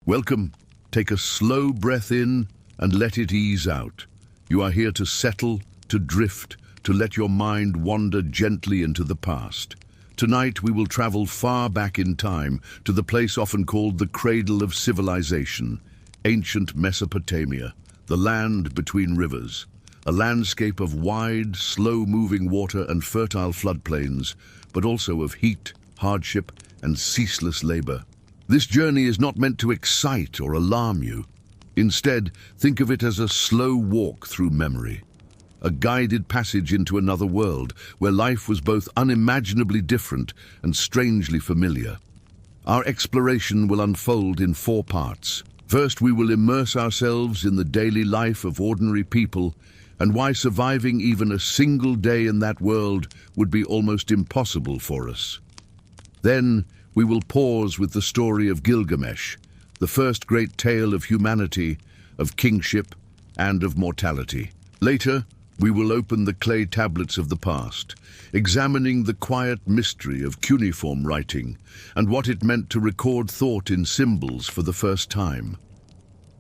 Welcome. Take a slow breath in and let it ease out. You are here to settle, to drift, to let your mind wander gently into the past. Tonight we will travel far back in time to the place often called the cradle of civilization, ancient Mesopotamia, the land between rivers. A landscape of wide, slow-moving water and fertile floodplains, but also of heat, hardship, and ceaseless labor. This journey is not meant to excite or alarm you. Instead, think of it as a slow walk through memory, a guided passage into another world where life was both unimaginably different and strangely familiar. Our exploration will unfold in 4 parts. First, we will immerse ourselves in the daily life of ordinary people and why surviving even a single day in that world would be almost impossible for us. Then, we will pause with the story of Gilgamesh, the first great tale of humanity, of kingship, and of mortality. Later, we will open the clay tablets of the past, examining the quiet mystery of cuneiform writing and what it meant to record thought in symbols for the first time.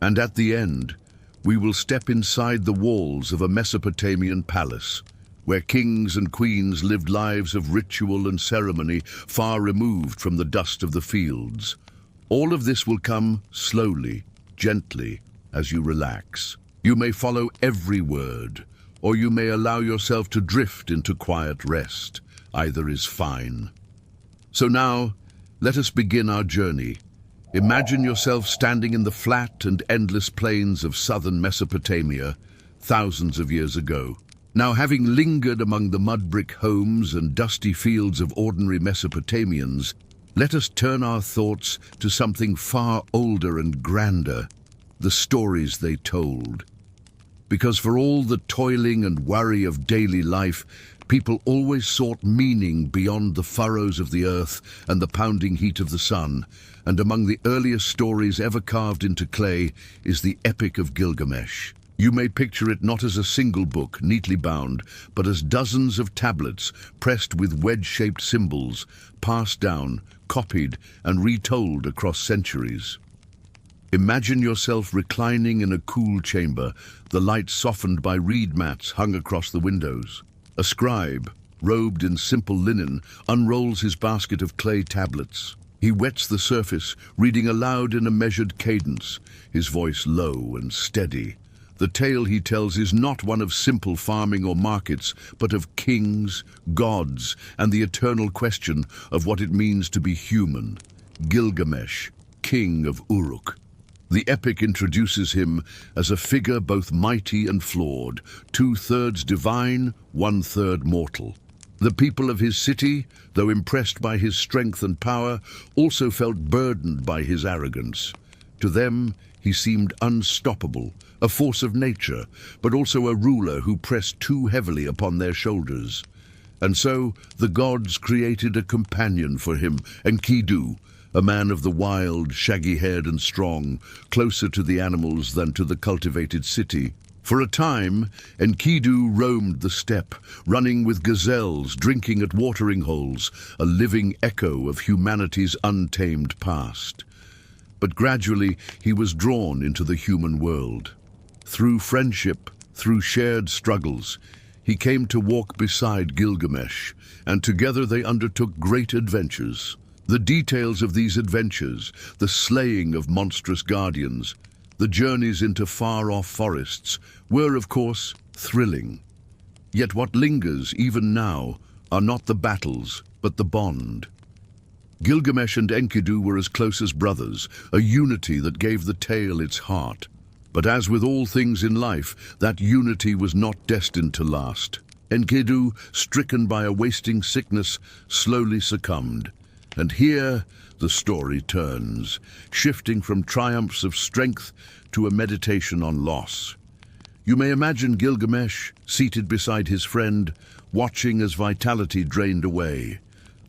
And at the end, we will step inside the walls of a Mesopotamian palace, where kings and queens lived lives of ritual and ceremony far removed from the dust of the fields. All of this will come slowly, gently, as you relax. You may follow every word, or you may allow yourself to drift into quiet rest. Either is fine. So now, let us begin our journey. Imagine yourself standing in the flat and endless plains of southern Mesopotamia, thousands of years ago. Now, having lingered among the mud-brick homes and dusty fields of ordinary Mesopotamians, let us turn our thoughts to something far older and grander, the stories they told. Because for all the toiling and worry of daily life, people always sought meaning beyond the furrows of the earth and the pounding heat of the sun, and among the earliest stories ever carved into clay is the Epic of Gilgamesh. You may picture it not as a single book, neatly bound, but as dozens of tablets pressed with wedge-shaped symbols, passed down, copied, and retold across centuries. Imagine yourself reclining in a cool chamber, the light softened by reed mats hung across the windows. A scribe, robed in simple linen, unrolls his basket of clay tablets. He wets the surface, reading aloud in a measured cadence, his voice low and steady. The tale he tells is not one of simple farming or markets, but of kings, gods, and the eternal question of what it means to be human. Gilgamesh, king of Uruk. The epic introduces him as a figure both mighty and flawed, 2/3 divine, 1/3 mortal. The people of his city, though impressed by his strength and power, also felt burdened by his arrogance. To them, he seemed unstoppable, a force of nature, but also a ruler who pressed too heavily upon their shoulders. And so the gods created a companion for him, Enkidu, a man of the wild, shaggy-haired and strong, closer to the animals than to the cultivated city. For a time, Enkidu roamed the steppe, running with gazelles, drinking at watering holes, a living echo of humanity's untamed past. But gradually he was drawn into the human world. Through friendship, through shared struggles, he came to walk beside Gilgamesh, and together they undertook great adventures. The details of these adventures, the slaying of monstrous guardians, the journeys into far-off forests, were, of course, thrilling. Yet what lingers, even now, are not the battles, but the bond. Gilgamesh and Enkidu were as close as brothers, a unity that gave the tale its heart. But as with all things in life, that unity was not destined to last. Enkidu, stricken by a wasting sickness, slowly succumbed. And here the story turns, shifting from triumphs of strength to a meditation on loss. You may imagine Gilgamesh, seated beside his friend, watching as vitality drained away.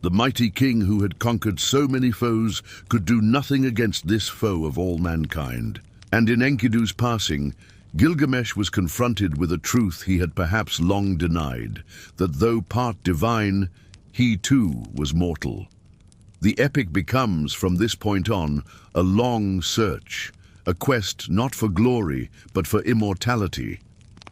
The mighty king who had conquered so many foes could do nothing against this foe of all mankind. And in Enkidu's passing, Gilgamesh was confronted with a truth he had perhaps long denied, that though part divine, he too was mortal. The epic becomes, from this point on, a long search, a quest not for glory, but for immortality.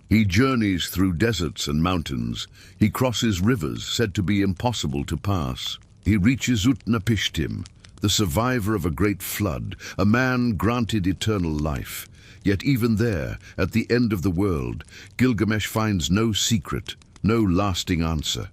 He journeys through deserts and mountains. He crosses rivers said to be impossible to pass. He reaches Utnapishtim, the survivor of a great flood, a man granted eternal life. Yet even there, at the end of the world, Gilgamesh finds no secret, no lasting answer.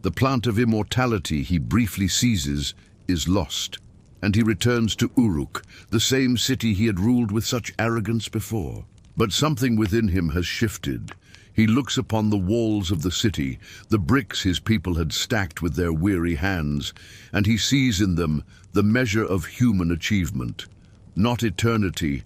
The plant of immortality he briefly seizes is lost, and he returns to Uruk, the same city he had ruled with such arrogance before. But something within him has shifted. He looks upon the walls of the city, the bricks his people had stacked with their weary hands, and he sees in them the measure of human achievement. Not eternity,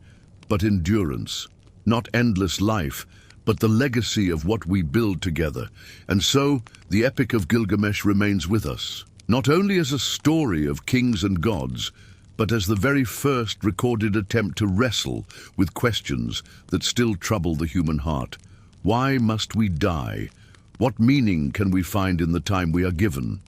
but endurance. Not endless life, but the legacy of what we build together. And so, the Epic of Gilgamesh remains with us, not only as a story of kings and gods, but as the very first recorded attempt to wrestle with questions that still trouble the human heart. Why must we die? What meaning can we find in the time we are given?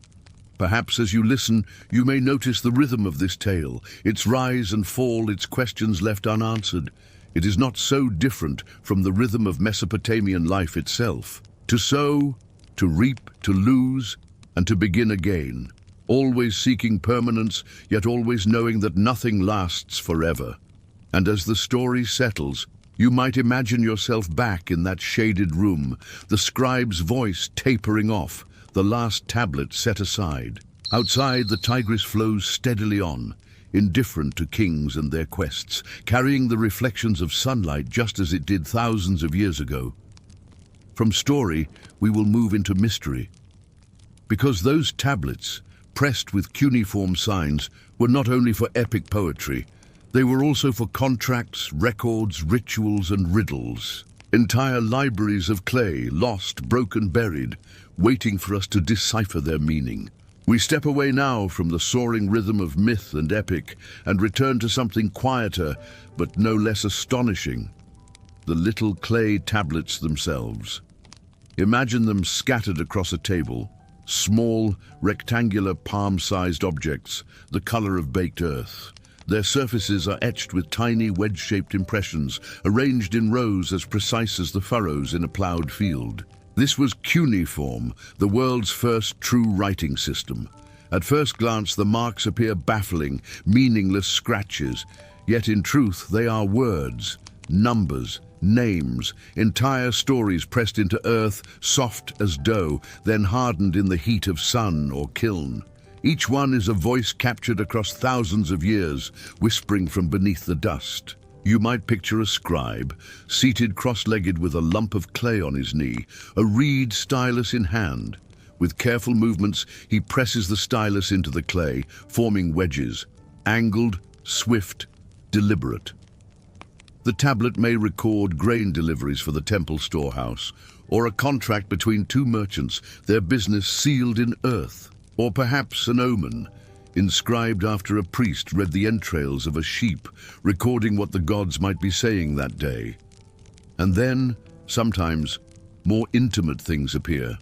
Perhaps as you listen, you may notice the rhythm of this tale, its rise and fall, its questions left unanswered. It is not so different from the rhythm of Mesopotamian life itself. To sow, to reap, to lose, and to begin again. Always seeking permanence, yet always knowing that nothing lasts forever. And as the story settles, you might imagine yourself back in that shaded room, the scribe's voice tapering off, the last tablet set aside. Outside, the Tigris flows steadily on, indifferent to kings and their quests, carrying the reflections of sunlight just as it did thousands of years ago. From story, we will move into mystery. Because those tablets, pressed with cuneiform signs, were not only for epic poetry, they were also for contracts, records, rituals, and riddles. Entire libraries of clay, lost, broken, buried, waiting for us to decipher their meaning. We step away now from the soaring rhythm of myth and epic and return to something quieter, but no less astonishing: the little clay tablets themselves. Imagine them scattered across a table, small, rectangular, palm-sized objects, the color of baked earth. Their surfaces are etched with tiny wedge-shaped impressions, arranged in rows as precise as the furrows in a plowed field. This was cuneiform, the world's first true writing system. At first glance, the marks appear baffling, meaningless scratches, yet in truth they are words, numbers, names, entire stories pressed into earth, soft as dough, then hardened in the heat of sun or kiln. Each one is a voice captured across thousands of years, whispering from beneath the dust. You might picture a scribe, seated cross-legged with a lump of clay on his knee, a reed stylus in hand. With careful movements, he presses the stylus into the clay, forming wedges, angled, swift, deliberate. The tablet may record grain deliveries for the temple storehouse, or a contract between two merchants, their business sealed in earth. Or perhaps an omen, inscribed after a priest read the entrails of a sheep, recording what the gods might be saying that day. And then, sometimes, more intimate things appear.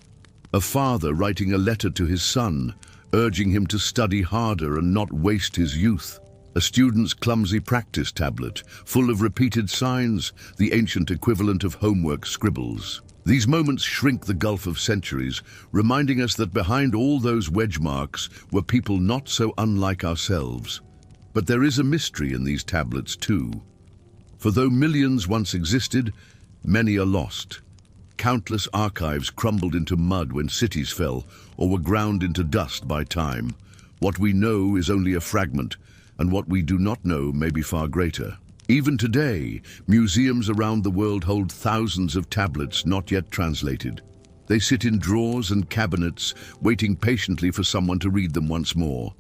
A father writing a letter to his son, urging him to study harder and not waste his youth. A student's clumsy practice tablet, full of repeated signs, the ancient equivalent of homework scribbles. These moments shrink the gulf of centuries, reminding us that behind all those wedge marks were people not so unlike ourselves. But there is a mystery in these tablets too. For though millions once existed, many are lost. Countless archives crumbled into mud when cities fell, or were ground into dust by time. What we know is only a fragment, and what we do not know may be far greater. Even today, museums around the world hold thousands of tablets not yet translated. They sit in drawers and cabinets, waiting patiently for someone to read them once more.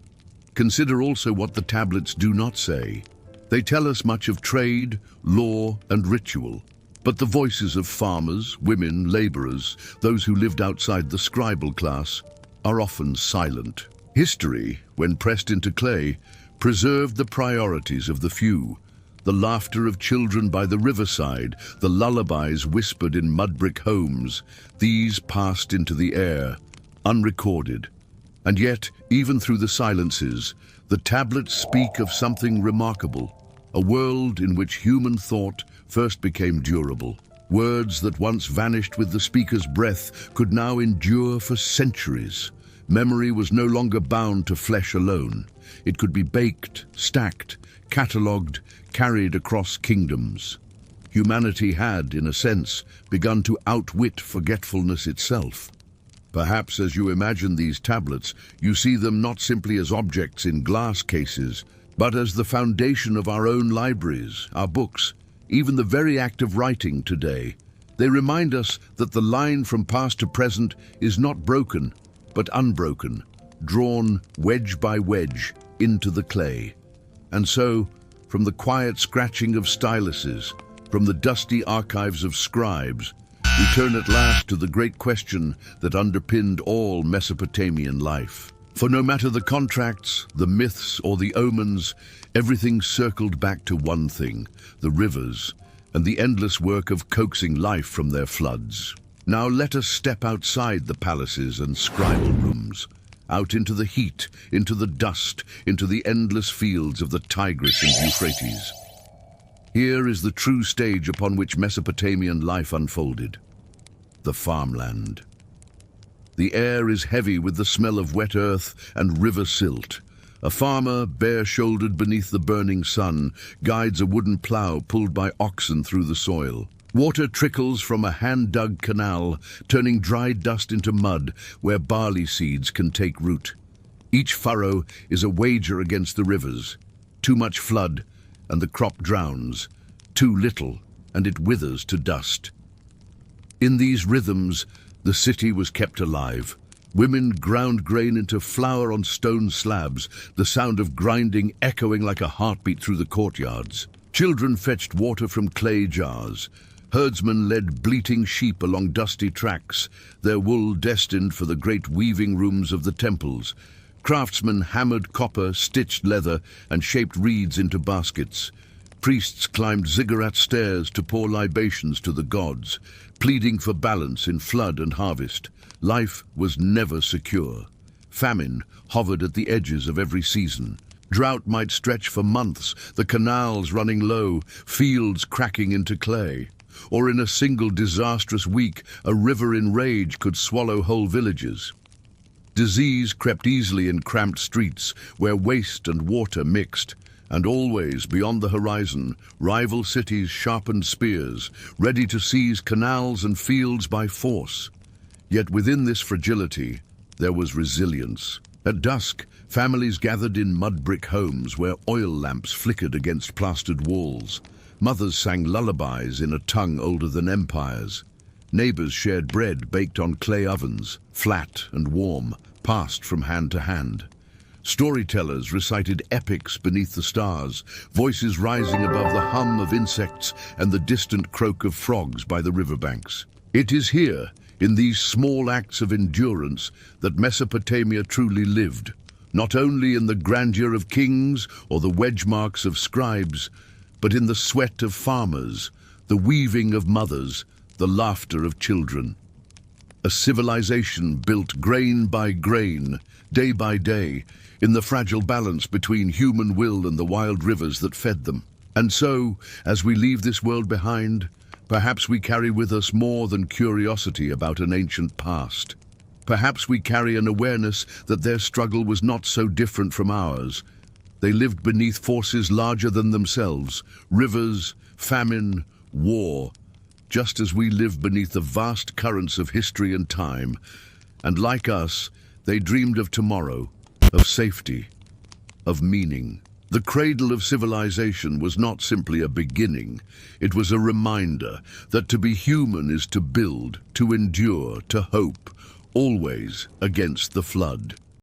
Consider also what the tablets do not say. They tell us much of trade, law, and ritual. But the voices of farmers, women, laborers, those who lived outside the scribal class, are often silent. History, when pressed into clay, preserved the priorities of the few. The laughter of children by the riverside, the lullabies whispered in mud-brick homes, these passed into the air, unrecorded. And yet, even through the silences, the tablets speak of something remarkable, a world in which human thought first became durable. Words that once vanished with the speaker's breath could now endure for centuries. Memory was no longer bound to flesh alone. It could be baked, stacked, catalogued, carried across kingdoms. Humanity had, in a sense, begun to outwit forgetfulness itself. Perhaps as you imagine these tablets, you see them not simply as objects in glass cases, but as the foundation of our own libraries, our books, even the very act of writing today. They remind us that the line from past to present is not broken, but unbroken, drawn wedge by wedge into the clay. And so, from the quiet scratching of styluses, from the dusty archives of scribes, we turn at last to the great question that underpinned all Mesopotamian life. For no matter the contracts, the myths, or the omens, everything circled back to one thing: the rivers, and the endless work of coaxing life from their floods. Now let us step outside the palaces and scribal rooms, out into the heat, into the dust, into the endless fields of the Tigris and Euphrates. Here is the true stage upon which Mesopotamian life unfolded: the farmland. The air is heavy with the smell of wet earth and river silt. A farmer, bare-shouldered beneath the burning sun, guides a wooden plow pulled by oxen through the soil. Water trickles from a hand-dug canal, turning dry dust into mud where barley seeds can take root. Each furrow is a wager against the rivers. Too much flood, and the crop drowns. Too little, and it withers to dust. In these rhythms, the city was kept alive. Women ground grain into flour on stone slabs, the sound of grinding echoing like a heartbeat through the courtyards. Children fetched water from clay jars. Herdsmen led bleating sheep along dusty tracks, their wool destined for the great weaving rooms of the temples. Craftsmen hammered copper, stitched leather, and shaped reeds into baskets. Priests climbed ziggurat stairs to pour libations to the gods, pleading for balance in flood and harvest. Life was never secure. Famine hovered at the edges of every season. Drought might stretch for months, the canals running low, fields cracking into clay. Or in a single disastrous week, a river in rage could swallow whole villages. Disease crept easily in cramped streets where waste and water mixed. And always, beyond the horizon, rival cities sharpened spears, ready to seize canals and fields by force. Yet within this fragility, there was resilience. At dusk, families gathered in mud-brick homes where oil lamps flickered against plastered walls. Mothers sang lullabies in a tongue older than empires. Neighbors shared bread baked on clay ovens, flat and warm, passed from hand to hand. Storytellers recited epics beneath the stars, voices rising above the hum of insects and the distant croak of frogs by the riverbanks. It is here, in these small acts of endurance, that Mesopotamia truly lived, not only in the grandeur of kings or the wedge marks of scribes, but in the sweat of farmers, the weaving of mothers, the laughter of children. A civilization built grain by grain, day by day, in the fragile balance between human will and the wild rivers that fed them. And so, as we leave this world behind, perhaps we carry with us more than curiosity about an ancient past. Perhaps we carry an awareness that their struggle was not so different from ours. They lived beneath forces larger than themselves, rivers, famine, war, just as we live beneath the vast currents of history and time. And like us, they dreamed of tomorrow, of safety, of meaning. The cradle of civilization was not simply a beginning. It was a reminder that to be human is to build, to endure, to hope, always against the flood.